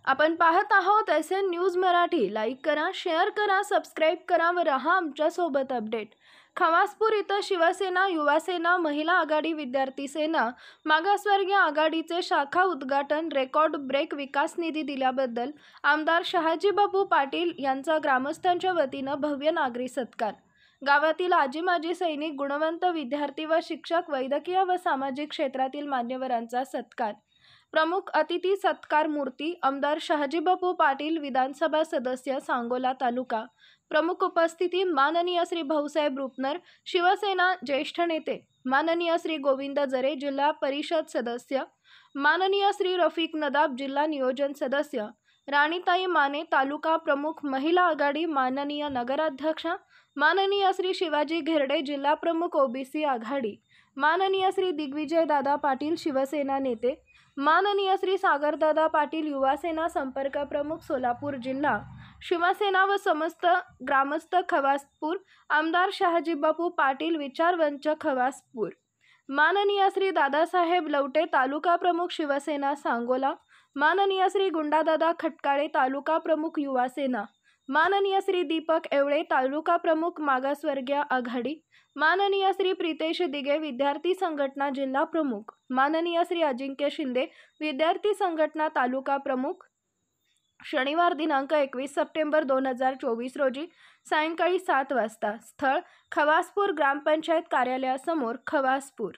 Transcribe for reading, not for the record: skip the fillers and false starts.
आपण पाहत आहोत SN न्यूज मराठी। लाईक करा, शेअर करा, सबस्क्राईब करा व रहा आमच्या सोबत अपडेट। खवासपूर इथं शिवसेना, युवासेना, महिला आघाडी, विद्यार्थी सेना, मागासवर्गीय आघाडीचे शाखा उद्घाटन। रेकॉर्ड ब्रेक विकास निधी दिल्याबद्दल आमदार शहाजीबापू पाटील यांचा ग्रामस्थांच्या वतीनं भव्य नागरी सत्कार। गावातील आजी माजी सैनिक, गुणवंत विद्यार्थी व शिक्षक, वैद्यकीय व सामाजिक क्षेत्रातील मान्यवरांचा सत्कार। प्रमुख अतिथी सत्कार मूर्ती आमदार शहाजीबापू पाटील, विधानसभा सदस्य सांगोला तालुका। प्रमुख उपस्थिती माननीय श्री भाऊसाहेब रुपनर, शिवसेना ज्येष्ठ नेते, माननीय श्री गोविंद जरे, जिल्हा परिषद सदस्य, माननीय श्री रफिक नदाब, जिल्हा नियोजन सदस्य, राणीताई माने, तालुका प्रमुख, महिला आघाडी, माननीय नगराध्यक्ष, माननीय श्री शिवाजी घेरडे, जिल्हा प्रमुख ओबीसी आघाडी, माननीय श्री दिग्विजय दादा पाटील, शिवसेना नेते, माननीय श्री सागरदादा पाटील, युवासेना संपर्क प्रमुख, सोलापूर जिल्हा, शिवसेना व समस्त ग्रामस्थ खवासपूर, आमदार शहाजीबापू पाटील, विचारवंच खवासपूर, माननीय श्री दादासाहेब लवटे, तालुका प्रमुख, शिवसेना सांगोला, माननीय श्री गुंडादादा खटकाळे, तालुका प्रमुख, युवासेना, माननीय श्री दीपक एवळे, तालुका प्रमुख, मागासवर्गीय आघाडी, माननीय श्री प्रितेश दिगे, विद्यार्थी संघटना जिल्हा प्रमुख, माननीय श्री अजिंक्य शिंदे, विद्यार्थी संघटना तालुका प्रमुख। शनिवार दिनांक 21 सप्टेंबर 2024 रोजी सायंकाळी 7 वाजता। स्थळ खवासपूर ग्रामपंचायत कार्यालयासमोर, खवासपूर।